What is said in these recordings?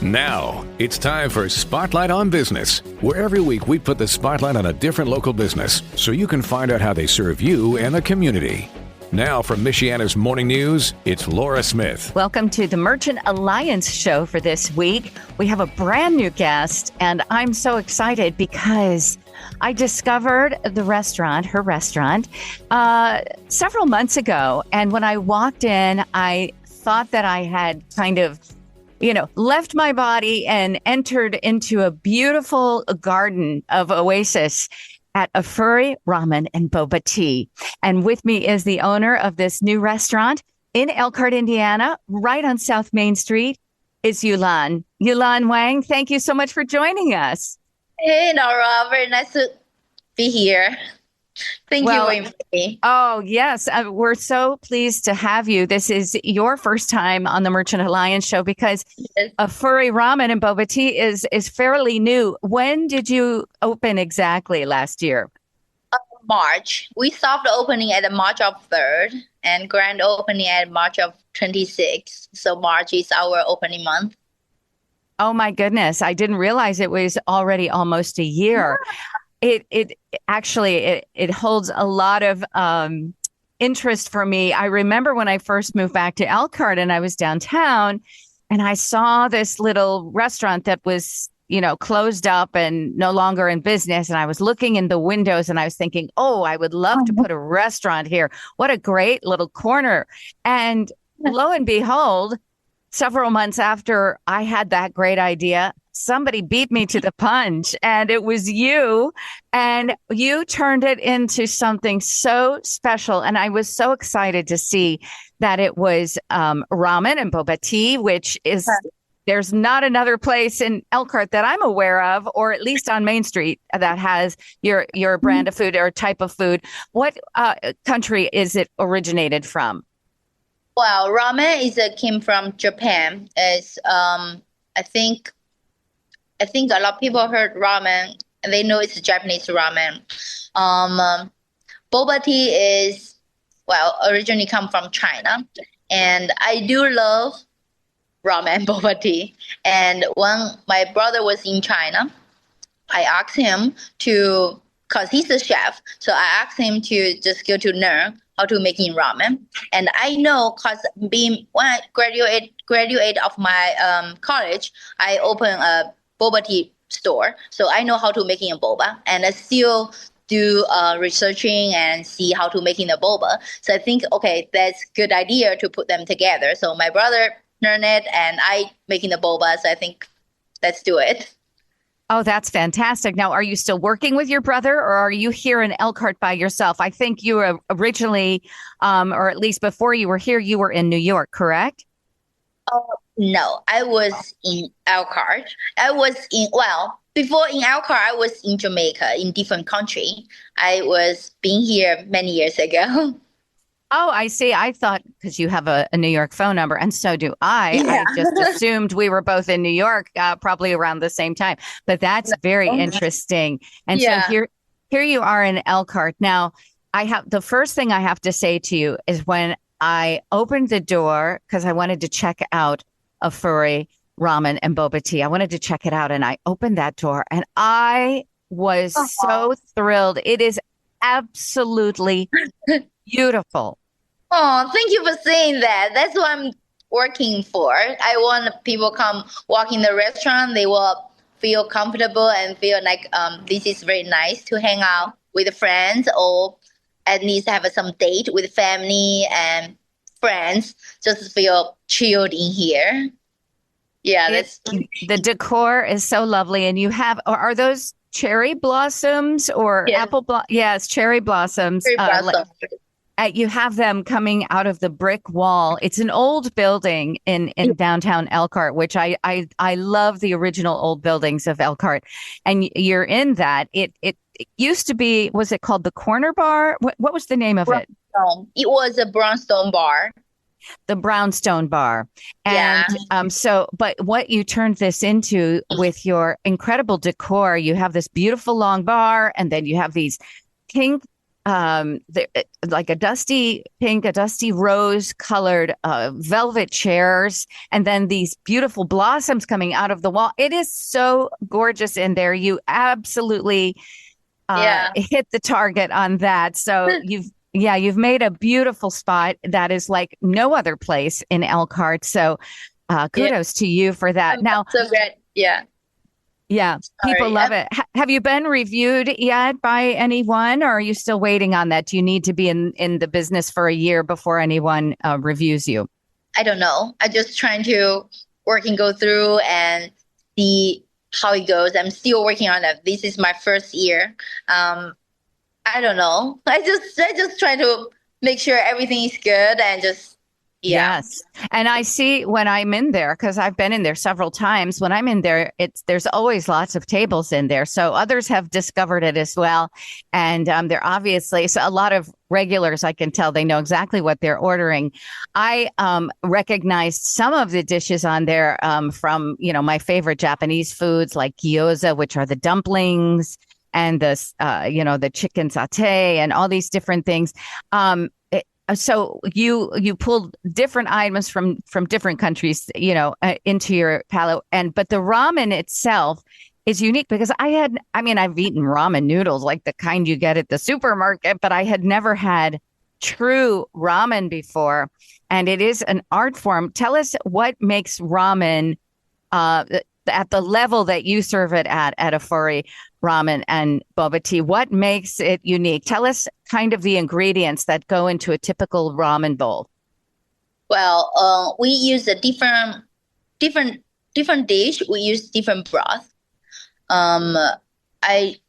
Now, it's time for Spotlight on Business, where every week we put the spotlight on a different local business so you can find out how they serve you and the community. Now from Michiana's Morning News, it's Laura Smith. Welcome to the Merchant Alliance show for this week. We have a brand new guest, and I'm so excited because I discovered her restaurant, several months ago. And when I walked in, I thought that I had kind of left my body and entered into a beautiful garden of oasis at Ramen and Boba Tea. And with me is the owner of this new restaurant in Elkhart, Indiana, right on South Main Street, is Yulan. Yulan Wang, thank you so much for joining us. Hey, Nora. Very nice to be here. Thank you for inviting me. Oh, yes. We're so pleased to have you. This is your first time on the Merchant Alliance show because Ramen and Boba Tea is fairly new. When did you open exactly last year? March. We soft opening at March of 3rd and grand opening at March of 26th. So March is our opening month. Oh, my goodness. I didn't realize it was already almost a year. Yeah. It actually holds a lot of interest for me. I remember when I first moved back to Elkhart and I was downtown and I saw this little restaurant that was, closed up and no longer in business. And I was looking in the windows and I was thinking, oh, I would love to put a restaurant here. What a great little corner. And lo and behold, several months after I had that great idea, somebody beat me to the punch, and it was you, and you turned it into something so special. And I was so excited to see that it was Ramen and Boba Tea, which is, there's not another place in Elkhart that I'm aware of, or at least on Main Street, that has your brand of food or type of food. What country is it originated from? Well, ramen came from Japan. It's I think a lot of people heard ramen and they know it's Japanese ramen. Boba tea is, originally come from China. And I do love ramen and boba tea. And when my brother was in China, I asked him because he's a chef, so I asked him to just go to learn how to making ramen. And I know because when I graduate of my college, I opened a boba tea store, so I know how to making a boba, and I still do researching and see how to making the boba. So I think, okay, that's good idea to put them together. So my brother learned it, and I making the boba. So I think let's do it. Oh, that's fantastic. Now, are you still working with your brother, or are you here in Elkhart by yourself? I think you were originally, or at least before you were here, you were in New York, correct? No, I was in Elkhart. Before in Elkhart, I was in Jamaica, in different country. I was being here many years ago. Oh, I see. I thought because you have a New York phone number, and so do I. Yeah. I just assumed we were both in New York, probably around the same time. But that's very interesting. And so here you are in Elkhart. Now, the first thing I have to say to you is when I opened the door, because I wanted to check out Ramen and Boba Tea. I wanted to check it out, and I opened that door, and I was so thrilled. It is absolutely beautiful. Oh, thank you for saying that. That's what I'm working for. I want people come walk in the restaurant. They will feel comfortable and feel like this is very nice to hang out with friends, or at least have some date with family and friends. Just feel chilled in here. Yeah, the decor is so lovely, and you have are those cherry blossoms or apple blossoms? Yes, cherry blossoms. You have them coming out of the brick wall. It's an old building in downtown Elkhart, which I love the original old buildings of Elkhart. And you're in that. It used to be, was it called the Corner Bar? What was the name of it? It was a brownstone bar. The Brownstone Bar. And but what you turned this into with your incredible decor, you have this beautiful long bar, and then you have these pink like a dusty pink, a dusty rose colored velvet chairs, and then these beautiful blossoms coming out of the wall. It is so gorgeous in there. You absolutely hit the target on that. So you've made a beautiful spot that is like no other place in Elkhart. So kudos to you for that. Now, so great. Yeah. Yeah, people love it. Have you been reviewed yet by anyone, or are you still waiting on that? Do you need to be in the business for a year before anyone reviews you? I don't know. I just trying to work and go through and see how it goes. I'm still working on it. This is my first year. I don't know. I just try to make sure everything is good and just Yes. And I see when I'm in there, because I've been in there several times, when I'm in there, there's always lots of tables in there. So others have discovered it as well. And they're obviously, so a lot of regulars, I can tell they know exactly what they're ordering. I recognized some of the dishes on there from, my favorite Japanese foods like gyoza, which are the dumplings, and the chicken satay and all these different things. So you pulled different items from different countries, into your palate, but the ramen itself is unique because I've eaten ramen noodles like the kind you get at the supermarket, but I had never had true ramen before, and it is an art form. Tell us what makes ramen at the level that you serve it at Afori Ramen and Boba Tea. What makes it unique? Tell us kind of the ingredients that go into a typical ramen bowl. Well, we use a different dish. We use different broth. I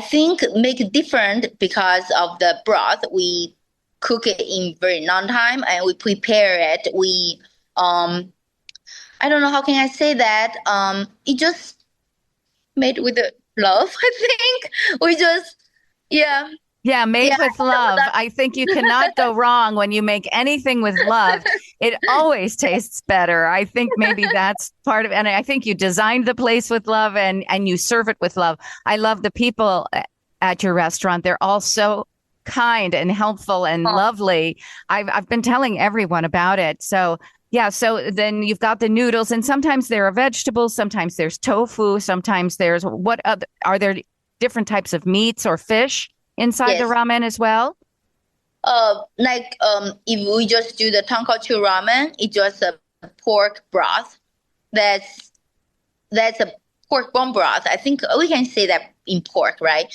think make it different because of the broth. We cook it in very long time and we prepare it. We I don't know how can I say that. It just made with the love. I think we just made with love. I think you cannot go wrong when you make anything with love. It always tastes better. I think maybe that's part of it. And I think you designed the place with love and you serve it with love. I love the people at your restaurant. They're all so kind and helpful and lovely. I've been telling everyone about it. So so then you've got the noodles, and sometimes there are vegetables, sometimes there's tofu, sometimes there's are there different types of meats or fish inside the ramen as well? If we just do the tonkotsu ramen, it's just a pork broth. That's a pork bone broth. I think we can say that in pork, right?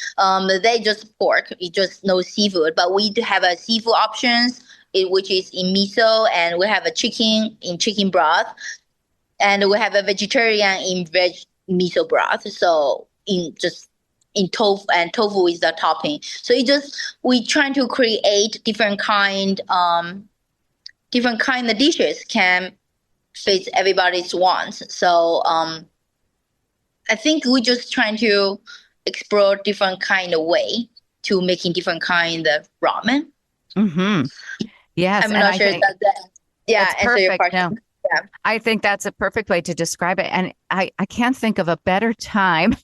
They just pork. It's just no seafood, but we do have a seafood options, which is in miso, and we have a chicken in chicken broth, and we have a vegetarian in veg miso broth. So in tofu, and tofu is the topping. So we trying to create different kind of dishes can fit everybody's wants. So I think we just trying to explore different kind of way to making different kind of ramen. Mm-hmm. Yes, I'm not sure if that answer your question. No. Yeah. I think that's a perfect way to describe it. And I can't think of a better time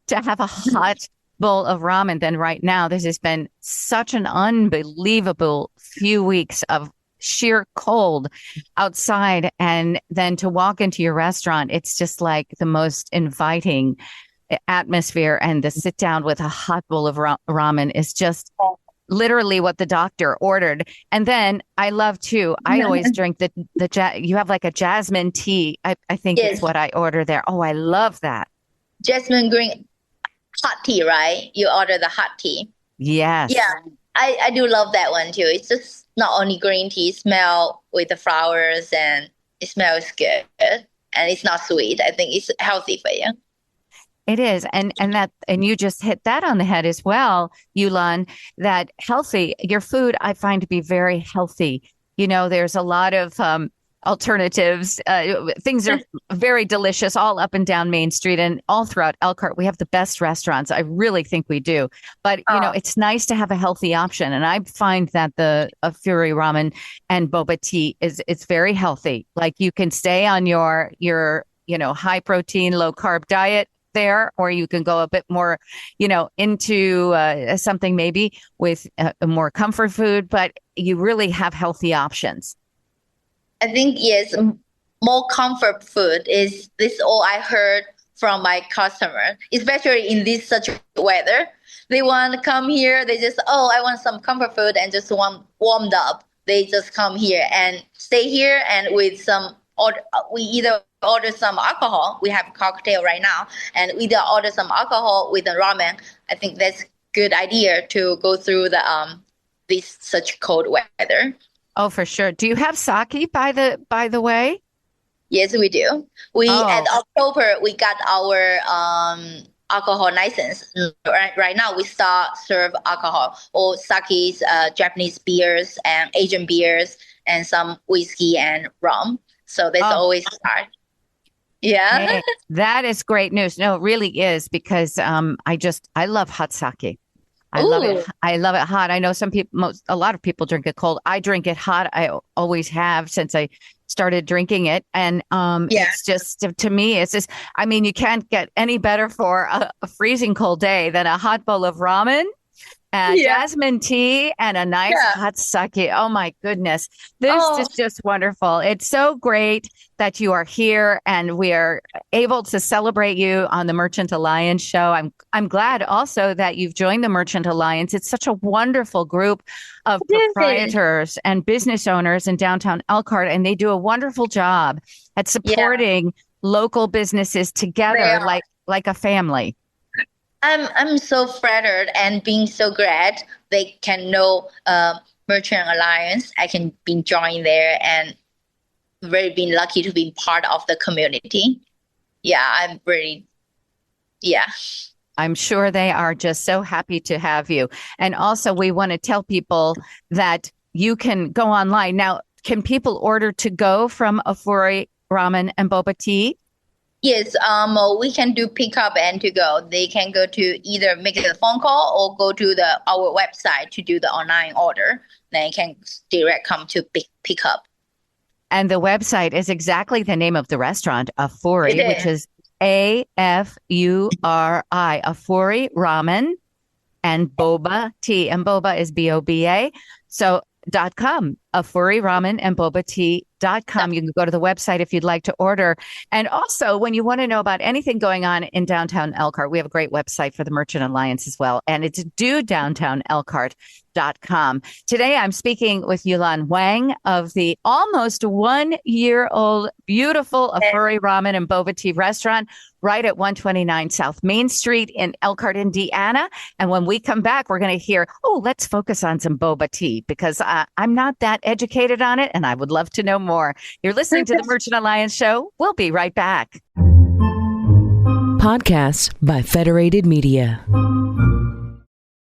to have a hot bowl of ramen than right now. This has been such an unbelievable few weeks of sheer cold outside. And then to walk into your restaurant, it's just like the most inviting atmosphere. And to sit down with a hot bowl of ramen is just literally what the doctor ordered. And then I love too, I always drink you have like a jasmine tea. I think it's what I order there. Oh, I love that. Jasmine green hot tea, right? You order the hot tea. Yes. Yeah, I do love that one too. It's just not only green tea, smell with the flowers, and it smells good, and it's not sweet. I think it's healthy for you. It is. And you just hit that on the head as well, Yulan, that healthy, your food, I find to be very healthy. There's a lot of alternatives. Things are very delicious all up and down Main Street and all throughout Elkhart. We have the best restaurants. I really think we do. But, it's nice to have a healthy option. And I find that the Afori Ramen and Boba Tea it's very healthy. Like you can stay on your high protein, low carb diet there, or you can go a bit more, into something maybe with a more comfort food, but you really have healthy options. I think, yes, more comfort food is this all I heard from my customer, especially in this such weather. They want to come here. They just, I want some comfort food and just want warmed up. They just come here and stay here, and with some we either order some alcohol. We have a cocktail right now, and we either order some alcohol with the ramen. I think that's good idea to go through the this such cold weather. Oh, for sure. Do you have sake by the way? Yes, we do. At October we got our alcohol license. Right now we start serve alcohol or sakes, Japanese beers and Asian beers, and some whiskey and rum. So that's always start. Yeah. Hey, that is great news. No, it really is, because I love hot sake. I love it. I love it hot. I know a lot of people drink it cold. I drink it hot. I always have since I started drinking it. And it's just, to me, it's just, you can't get any better for a freezing cold day than a hot bowl of ramen, jasmine tea, and a nice hot sake. Oh my goodness. This is just wonderful. It's so great that you are here and we are able to celebrate you on the Merchant Alliance show. I'm glad also that you've joined the Merchant Alliance. It's such a wonderful group of proprietors and business owners in downtown Elkhart, and they do a wonderful job at supporting local businesses together like a family. I'm so flattered and being so glad they can know Merchant Alliance. I can be joined there and very been lucky to be part of the community. I'm really, I'm sure they are just so happy to have you. And also we want to tell people that you can go online. Now, can people order to go from Ofuri Ramen and Boba Tea? Yes, we can do pick up and to go. They can go to either make a phone call or go to our website to do the online order. Then you can direct come to pick up. And the website is exactly the name of the restaurant, Ofuri, which is AFURI, Ofuri Ramen and Boba Tea. And Boba is BOBA. So .com, Ofuri Ramen and Boba Tea.com. You can go to the website if you'd like to order. And also, when you want to know about anything going on in downtown Elkhart, we have a great website for the Merchant Alliance as well. And it's dodowntownelkhart.com. Today, I'm speaking with Yulan Wang of the almost 1-year-old beautiful Ofuri Ramen and Boba Tea restaurant right at 129 South Main Street in Elkhart, Indiana. And when we come back, we're going to hear, let's focus on some boba tea, because I'm not that educated on it and I would love to know more. You're listening to the Merchant Alliance show. We'll be right back. Podcasts by Federated Media.